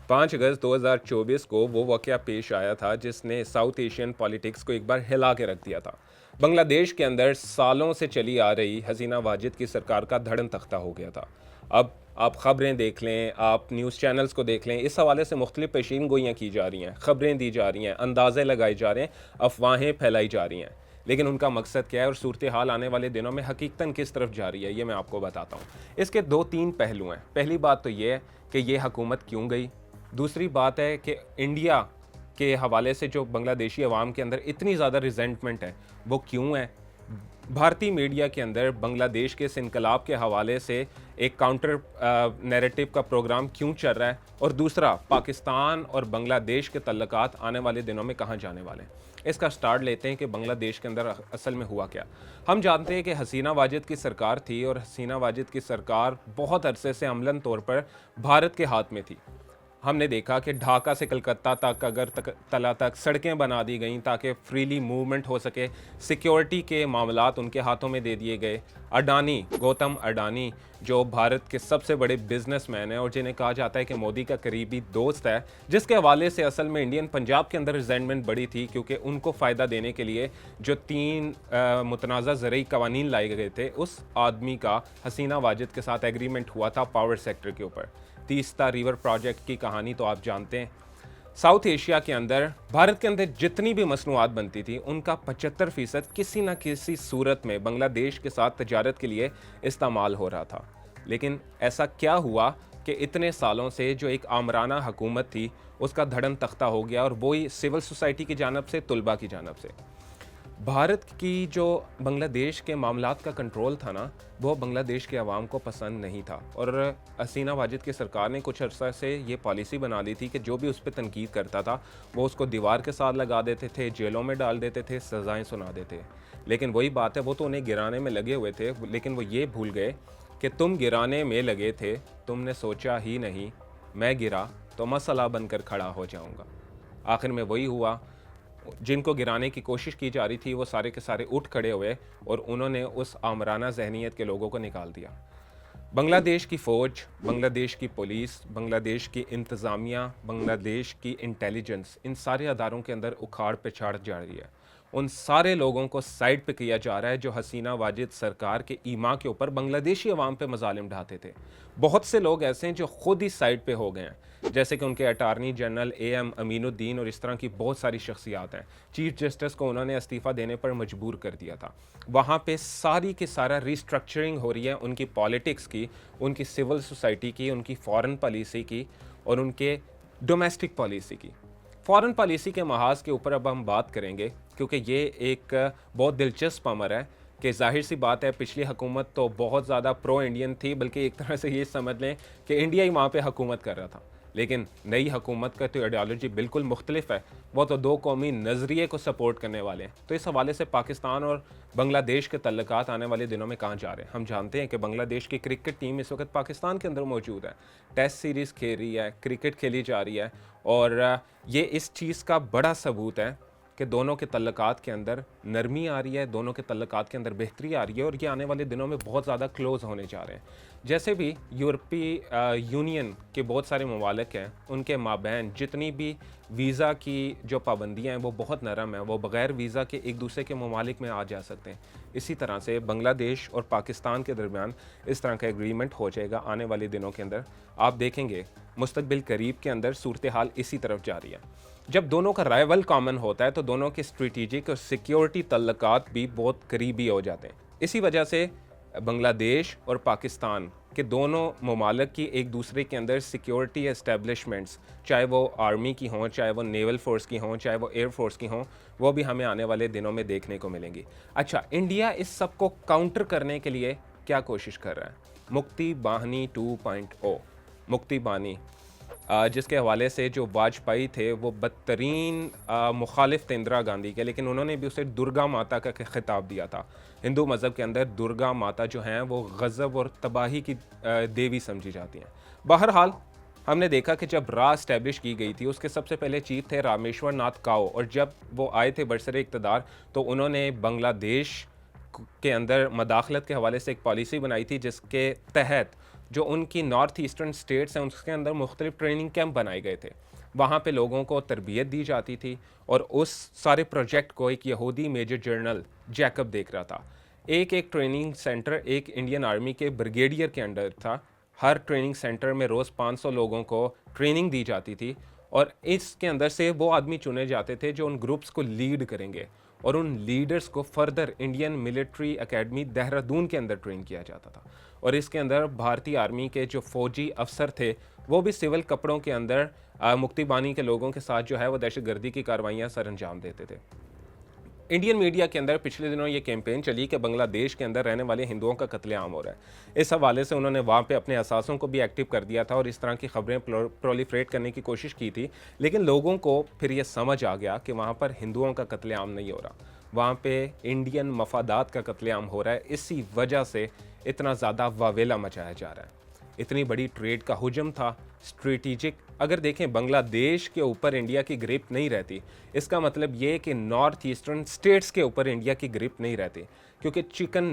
5 अगस्त 2024 को वो वाक़या पेश आया था जिसने साउथ एशियन पॉलिटिक्स को एक बार हिला के रख दिया था। बांग्लादेश के अंदर सालों से चली आ रही हसीना वाजिद की सरकार का धड़न तख्ता हो गया था। अब आप ख़बरें देख लें, आप न्यूज़ चैनल्स को देख लें, इस हवाले से मुख्तलिफ पेशीन गोइयाँ की जा रही हैं, ख़बरें दी जा रही हैं, अंदाज़े लगाए जा रहे हैं, अफवाहें फैलाई जा रही हैं। लेकिन उनका मकसद क्या है और सूरत हाल आने वाले दिनों में हकीकतन किस तरफ जा रही है, ये मैं आपको बताता हूँ। इसके 2-3 पहलू हैं। पहली बात तो ये है कि ये हुकूमत क्यों गई। दूसरी बात है कि इंडिया के हवाले से जो बांग्लादेशी अवाम के अंदर इतनी ज़्यादा रिजेंटमेंट है, वो क्यों है। भारतीय मीडिया के अंदर बांग्लादेश के इस इनकलाब के हवाले से एक काउंटर नैरेटिव का प्रोग्राम क्यों चल रहा है। और दूसरा, पाकिस्तान और बांग्लादेश के तल्लुकात आने वाले दिनों में कहाँ जाने वाले हैं। इसका स्टार्ट लेते हैं कि बांग्लादेश के अंदर असल में हुआ क्या। हम जानते हैं कि हसीना वाजिद की सरकार थी और हसीना वाजिद की सरकार बहुत अरसे से अमलन तौर पर भारत के हाथ में थी। हमने देखा कि ढाका से कलकत्ता तक, अगर तला तक सड़कें बना दी गई ताकि फ्रीली मूवमेंट हो सके। सिक्योरिटी के मामलात उनके हाथों में दे दिए गए। अडानी, गौतम अडानी, जो भारत के सबसे बड़े बिजनेसमैन हैं और जिन्हें कहा जाता है कि मोदी का करीबी दोस्त है, जिसके हवाले से असल में इंडियन पंजाब के अंदर रिजेंटमेंट बड़ी थी क्योंकि उनको फ़ायदा देने के लिए जो 3 मुतनाज़ा ज़रई कवानीन लाए गए थे, उस आदमी का हसीना वाजिद के साथ एग्रीमेंट हुआ था पावर सेक्टर के ऊपर। तीस्ता रिवर प्रोजेक्ट की कहानी तो आप जानते हैं। साउथ एशिया के अंदर, भारत के अंदर जितनी भी मसनूआत बनती थी, उनका 75% किसी न किसी सूरत में बांग्लादेश के साथ तजारत के लिए इस्तेमाल हो रहा था। लेकिन ऐसा क्या हुआ कि इतने सालों से जो एक आमराना हुकूमत थी, उसका धड़न तख्ता हो गया, और वही सिविल सोसाइटी की जानब से, तुलबा की जानब से। भारत की जो बांग्लादेश के मामलात का कंट्रोल था ना, वो बांग्लादेश के अवाम को पसंद नहीं था। और हसीना वाजिद की सरकार ने कुछ अर्सा से ये पॉलिसी बना ली थी कि जो भी उस पर तनकीद करता था, वो उसको दीवार के साथ लगा देते थे, जेलों में डाल देते थे, सज़ाएं सुना देते। लेकिन वही बात है, वो तो उन्हें गिराने में लगे हुए थे, लेकिन वो ये भूल गए कि तुम गिराने में लगे थे, तुमने सोचा ही नहीं मैं गिरा तो मसला बनकर खड़ा हो जाऊंगा। आखिर में वही हुआ। जिनको गिराने की कोशिश की जा रही थी, वो सारे के सारे उठ खड़े हुए और उन्होंने उस आमराना जहनीत के लोगों को निकाल दिया। बांग्लादेश की फ़ौज, बांग्लादेश की पुलिस, बांग्लादेश की इंतज़ामिया, बांग्लादेश की इंटेलिजेंस, इन सारे अदारों के अंदर उखाड़ पिछाड़ जा रही है। उन सारे लोगों को साइड पे किया जा रहा है जो हसीना वाजिद सरकार के ईमा के ऊपर बांग्लादेशी अवाम पे मजालिम ढाते थे। बहुत से लोग ऐसे हैं जो खुद ही साइड पे हो गए हैं, जैसे कि उनके अटारनी जनरल AM अमीनुद्दीन और इस तरह की बहुत सारी शख्सियात हैं। चीफ जस्टिस को उन्होंने इस्तीफ़ा देने पर मजबूर कर दिया था। वहाँ पे सारी की सारा रिस्ट्रक्चरिंग हो रही है उनकी पॉलिटिक्स की, उनकी सिविल सोसाइटी की, उनकी फ़ॉरेन पॉलिसी की और उनके डोमेस्टिक पॉलिसी की। फ़ॉरेन पॉलिसी के महाज के ऊपर अब हम बात करेंगे, क्योंकि ये एक बहुत दिलचस्प अमर है कि जाहिर सी बात है, पिछली हुकूमत तो बहुत ज़्यादा प्रो इंडियन थी, बल्कि एक तरह से ये समझ लें कि इंडिया ही वहाँ पे हुकूमत कर रहा था। लेकिन नई हुकूमत का तो आइडियोलॉजी बिल्कुल मुख्तलिफ है, वो तो दो कौमी नज़रिए को सपोर्ट करने वाले हैं। तो इस हवाले से पाकिस्तान और बांग्लादेश के तल्लुकात आने वाले दिनों में कहाँ जा रहे हैं। हम जानते हैं कि बांग्लादेश की क्रिकेट टीम इस वक्त पाकिस्तान के अंदर मौजूद है, टेस्ट सीरीज़ खेल रही है, क्रिकेट खेली जा रही है, और ये इस चीज़ का बड़ा सबूत है कि दोनों के तल्लुकात के अंदर नरमी आ रही है, दोनों के तल्लुकात के अंदर बेहतरी आ रही है, और ये आने वाले दिनों में बहुत ज़्यादा क्लोज़ होने जा रहे हैं। जैसे भी यूरोपीय यूनियन के बहुत सारे ममालिक हैं, उनके माबैन जितनी भी वीज़ा की जो पाबंदियाँ हैं वो बहुत नरम है, वो बग़ैर वीज़ा के एक दूसरे के ममालिक में आ जा सकते हैं। इसी तरह से बांग्लादेश और पाकिस्तान के दरमियान इस तरह का एग्रीमेंट हो जाएगा आने वाले दिनों के अंदर। आप देखेंगे मुस्तकबिल करीब के अंदर सूरत हाल इसी तरफ जा रही है। जब दोनों का राइवल कॉमन होता है तो दोनों के स्ट्रेटेजिक और सिक्योरिटी तल्लुकात भी बहुत करीबी हो जाते हैं। इसी वजह से बांग्लादेश और पाकिस्तान के दोनों ममालिक की एक दूसरे के अंदर सिक्योरिटी एस्टेब्लिशमेंट्स, चाहे वो आर्मी की हों, चाहे वो नेवल फोर्स की हों, चाहे वो एयर फोर्स की हों, वो भी हमें आने वाले दिनों में देखने को मिलेंगी। अच्छा, इंडिया इस सब को काउंटर करने के लिए क्या कोशिश कर रहा है? मुक्ति बाहिनी 2.0, मुक्ति बानी, जिसके हवाले से जो वाजपेयी थे वो बदतरीन मुखालिफ थे इंदिरा गांधी के, लेकिन उन्होंने भी उसे दुर्गा माता का खिताब दिया था। हिंदू मज़हब के अंदर दुर्गा माता जो हैं वो गज़ब और तबाही की देवी समझी जाती हैं। बहरहाल हमने देखा कि जब रा इस्टेब्लिश की गई थी, उसके सबसे पहले चीफ थे रामेश्वर नाथ काओ, और जब वो आए थे बरसरे इक़्तिदार तो उन्होंने बांग्लादेश के अंदर मदाखलत के हवाले से एक पॉलिसी बनाई थी, जिसके तहत जो उनकी नॉर्थ ईस्टर्न स्टेट्स हैं उसके अंदर मुख्तलिफ ट्रेनिंग कैंप बनाए गए थे। वहाँ पे लोगों को तरबियत दी जाती थी और उस सारे प्रोजेक्ट को एक यहूदी मेजर जनरल जैकब देख रहा था। एक एक ट्रेनिंग सेंटर एक इंडियन आर्मी के ब्रिगेडियर के अंडर था। हर ट्रेनिंग सेंटर में रोज़ 500 लोगों को ट्रेनिंग दी जाती थी और इसके अंदर से वो आदमी चुने जाते थे जो उन ग्रुप्स को लीड करेंगे और उन लीडर्स को further Indian military academy Dehradun के अंदर ट्रेन किया जाता था। और इसके अंदर भारतीय आर्मी के जो फौजी अफसर थे वो भी सिविल कपड़ों के अंदर मुक्ति बानी के लोगों के साथ जो है वो दहशतगर्दी की कार्रवाइयाँ सर अंजाम देते थे। इंडियन मीडिया के अंदर पिछले दिनों ये कैंपेन चली कि बांग्लादेश के अंदर रहने वाले हिंदुओं का कत्लेआम हो रहा है। इस हवाले से उन्होंने वहाँ पे अपने असासों को भी एक्टिव कर दिया था और इस तरह की खबरें प्रोलिफरेट करने की कोशिश की थी, लेकिन लोगों को फिर ये समझ आ गया कि वहाँ पर हिंदुओं का कत्लेआम नहीं हो रहा, वहाँ पे इंडियन मफादात का कत्लेआम हो रहा है। इसी वजह से इतना ज़्यादा वावेला मचाया जा रहा है। इतनी बड़ी ट्रेड का हुजम था, स्ट्रेटिजिक। अगर देखें बांग्लादेश के ऊपर इंडिया की ग्रिप नहीं रहती, इसका मतलब ये कि नॉर्थ ईस्टर्न स्टेट्स के ऊपर इंडिया की ग्रिप नहीं रहती, क्योंकि चिकन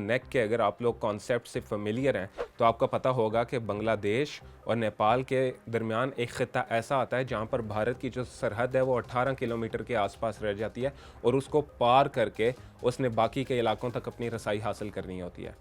नेक के अगर आप लोग कॉन्सेप्ट से फेमिलियर हैं तो आपको पता होगा कि बांग्लादेश और नेपाल के दरमियान एक ख़िता ऐसा आता है जहाँ पर भारत की जो सरहद है वो 18 किलोमीटर के आसपास रह जाती है और उसको पार करके उसने बाकी के इलाकों तक अपनी रसाई हासिल करनी होती है।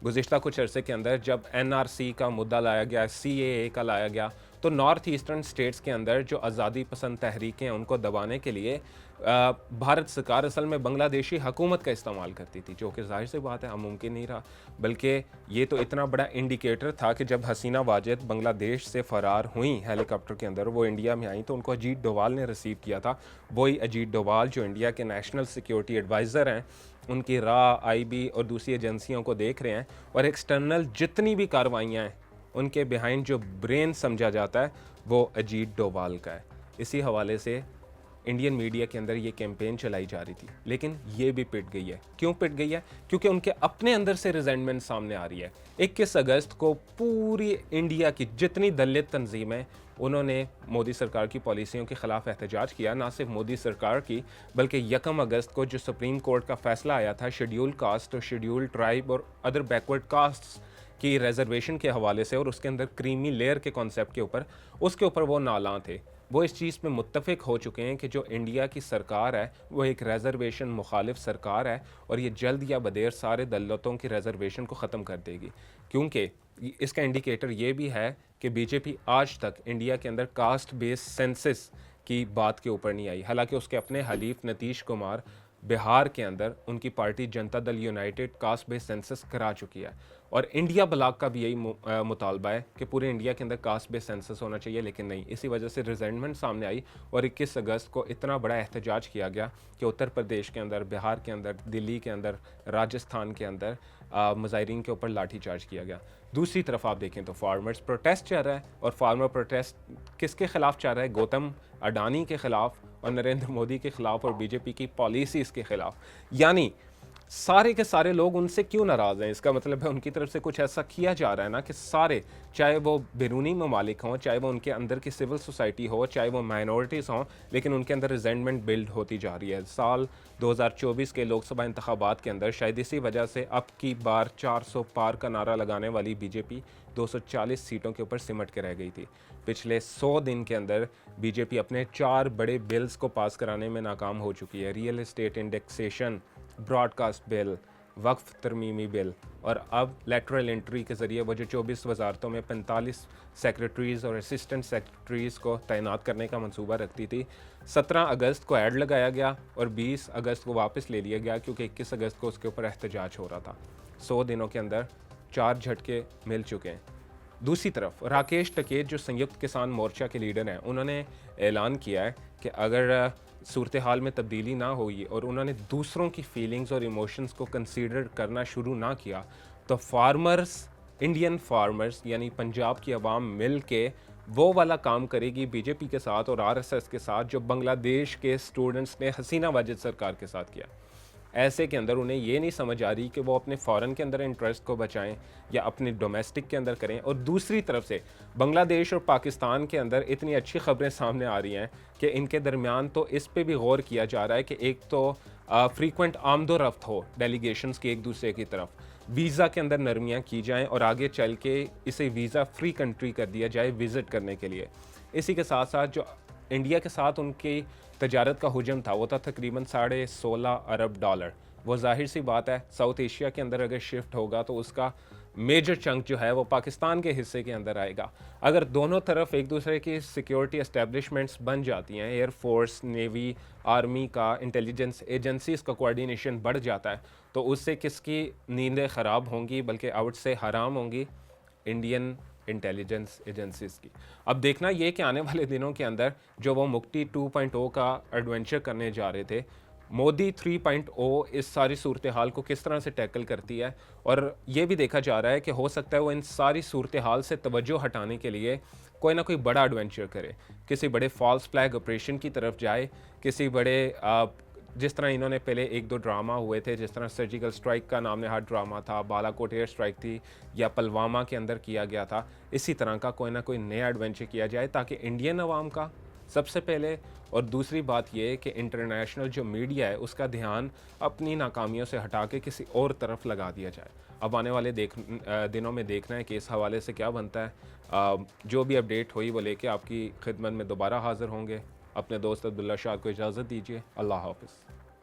गुज़िश्ता कुछ अरसे के अंदर जब NRC का मुद्दा लाया गया, CAA का लाया गया, तो नॉर्थ ईस्टर्न स्टेट्स के अंदर जो आज़ादी पसंद तहरीकें हैं उनको दबाने के लिए भारत सरकार असल में बांग्लादेशी हुकूमत का इस्तेमाल करती थी, जो कि जाहिर सी बात है अब मुमकिन नहीं रहा। बल्कि ये तो इतना बड़ा इंडिकेटर था कि जब हसीना वाजिद बांग्लादेश से फ़रार हुई हेलीकॉप्टर के अंदर, वो इंडिया में आई तो उनको अजीत डोभाल ने रिसीव किया था। वही अजीत डोभाल जो इंडिया के नेशनल सिक्योरिटी एडवाइज़र हैं, उनकी राह IB और दूसरी एजेंसियों को देख रहे हैं और एक्सटर्नल जितनी भी कार्रवाइयाँ हैं उनके बिहाइंड जो ब्रेन समझा जाता है वो अजीत डोभाल का है। इसी हवाले से इंडियन मीडिया के अंदर ये कैंपेन चलाई जा रही थी, लेकिन ये भी पिट गई है। क्यों पिट गई है? क्योंकि उनके अपने अंदर से रिजेंटमेंट सामने आ रही है। 21 अगस्त को पूरी इंडिया की जितनी दलित तंजीमें, उन्होंने मोदी सरकार की पॉलिसियों के ख़िलाफ़ एहतजाज किया। ना सिर्फ मोदी सरकार की, बल्कि 1 अगस्त को जो सुप्रीम कोर्ट का फ़ैसला आया था शेड्यूल कास्ट और शेड्यूल ट्राइब और अदर बैकवर्ड कास्ट्स की रिजर्वेशन के हवाले से और उसके अंदर क्रीमी लेयर के कॉन्सेप्ट के ऊपर, उसके ऊपर वो नालां थे। वो इस चीज़ पे मुत्तफ़िक हो चुके हैं कि जो इंडिया की सरकार है वो एक रिजर्वेशन मुखालिफ सरकार है और ये जल्द या बदेर सारे दलितों की रिजर्वेशन को ख़त्म कर देगी। क्योंकि इसका इंडिकेटर ये भी है कि BJP आज तक इंडिया के अंदर कास्ट बेस्ड सेंसस की बात के ऊपर नहीं आई। हालांकि उसके अपने हलीफ नीतीश कुमार बिहार के अंदर उनकी party Janata Dal United caste based census करा चुकी है और इंडिया ब्लॉक का भी यही मुतालबा है कि पूरे इंडिया के अंदर कास्ट बेस्ड सेंसस होना चाहिए, लेकिन नहीं। इसी वजह से रिजेंटमेंट सामने आई और 21 अगस्त को इतना बड़ा एहतजाज किया गया कि उत्तर प्रदेश के अंदर, बिहार के अंदर, दिल्ली के अंदर, राजस्थान के अंदर मुजाहिरीन के ऊपर लाठीचार्ज किया गया। दूसरी तरफ आप देखें तो फार्मर्स प्रोटेस्ट चल रहा है और फार्मर प्रोटेस्ट किसके खिलाफ चल रहा है? गौतम अडानी के खिलाफ और नरेंद्र मोदी के खिलाफ और BJP की पॉलिसीज़ के खिलाफ। यानी सारे के सारे लोग उनसे क्यों नाराज़ हैं? इसका मतलब है उनकी तरफ से कुछ ऐसा किया जा रहा है ना कि सारे, चाहे वो बैरूनी ममालिक हों, चाहे वो उनके अंदर की सिविल सोसाइटी हो, चाहे वो माइनॉरिटीज़ हों, लेकिन उनके अंदर रिजेंटमेंट बिल्ड होती जा रही है। साल 2024 के लोकसभा इंतखाबात के अंदर शायद इसी वजह से अब की बार 400 पार का नारा लगाने वाली BJP 240 सीटों के ऊपर सिमट के रह गई थी। पिछले 100 दिन के अंदर BJP अपने 4 बड़े बिल्स को पास कराने में नाकाम हो चुकी है। Real estate indexation, broadcast bill, वक्फ तरमीमी बिल और अब लेटरल एंट्री के ज़रिए वो जो 24 वजारतों में 45 सेक्रेटरीज़ और असिस्टेंट सेक्रेटरीज़ को तैनात करने का मंसूबा रखती थी। 17 अगस्त को ऐड लगाया गया और 20 अगस्त को वापस ले लिया गया क्योंकि 21 अगस्त को उसके ऊपर एहतजाज हो रहा था। 100 दिनों के अंदर 4 झटके मिल चुके हैं। दूसरी तरफ राकेश टिकैत जो संयुक्त किसान मोर्चा के लीडर हैं, उन्होंने ऐलान किया है कि अगर सूरत हाल में तब्दीली ना हुई और उन्होंने दूसरों की फीलिंग्स और इमोशंस को कंसीडर करना शुरू ना किया तो फार्मर्स, इंडियन फार्मर्स यानी पंजाब की आवाम मिल के वो वाला काम करेगी BJP के साथ और RSS के साथ जो बांग्लादेश के स्टूडेंट्स ने हसीना वाजिद सरकार के साथ किया। ऐसे के अंदर उन्हें ये नहीं समझ आ रही कि वो अपने फ़ॉरेन के अंदर इंटरेस्ट को बचाएं या अपने डोमेस्टिक के अंदर करें। और दूसरी तरफ से बांग्लादेश और पाकिस्तान के अंदर इतनी अच्छी खबरें सामने आ रही हैं कि इनके दरमियान तो इस पे भी गौर किया जा रहा है कि एक तो फ्रीक्वेंट आमदोरफ्त हो डेलीगेशंस की एक दूसरे की तरफ, वीज़ा के अंदर नरमियाँ की जाएं और आगे चल के इसे वीज़ा फ्री कंट्री कर दिया जाए विज़िट करने के लिए। इसी के साथ साथ जो इंडिया के साथ उनकी तजारत का हुजम था वो था तकरीबन $16.5 अरब। वो जाहिर सी बात है साउथ एशिया के अंदर अगर शिफ्ट होगा तो उसका मेजर चंक जो है वो पाकिस्तान के हिस्से के अंदर आएगा। अगर दोनों तरफ एक दूसरे की सिक्योरिटी एस्टेब्लिशमेंट्स बन जाती हैं, एयरफोर्स, नेवी, आर्मी का, इंटेलिजेंस एजेंसीज का कोऑर्डिनेशन बढ़ जाता है, तो उससे किसकी नींदें ख़राब होंगी बल्कि आउट से हराम होंगी? इंडियन इंटेलिजेंस एजेंसीज की। अब देखना ये कि आने वाले दिनों के अंदर जो वो मुक्ति 2.0 का एडवेंचर करने जा रहे थे, मोदी 3.0 इस सारी सूरत हाल को किस तरह से टैकल करती है। और ये भी देखा जा रहा है कि हो सकता है वो इन सारी सूरत हाल से तवज्जो हटाने के लिए कोई ना कोई बड़ा एडवेंचर करे, किसी बड़े फॉल्स फ्लैग ऑपरेशन की तरफ जाए, किसी बड़े जिस तरह इन्होंने पहले एक दो ड्रामा हुए थे, जिस तरह सर्जिकल स्ट्राइक का नाम नहाद ड्रामा था, बालाकोट एयर स्ट्राइक थी, या पुलवामा के अंदर किया गया था, इसी तरह का कोई ना कोई नया एडवेंचर किया जाए ताकि इंडियन अवाम का सबसे पहले, और दूसरी बात ये कि इंटरनेशनल जो मीडिया है उसका ध्यान अपनी नाकामियों से हटा के किसी और तरफ लगा दिया जाए। अब आने वाले दिनों में देखना है कि इस हवाले से क्या बनता है। जो भी अपडेट हुई वो लेके आपकी खिदमत में दोबारा हाज़िर होंगे। अपने दोस्त अब्दुल्ला शाह को इजाज़त दीजिए। अल्लाह हाफ़िज़।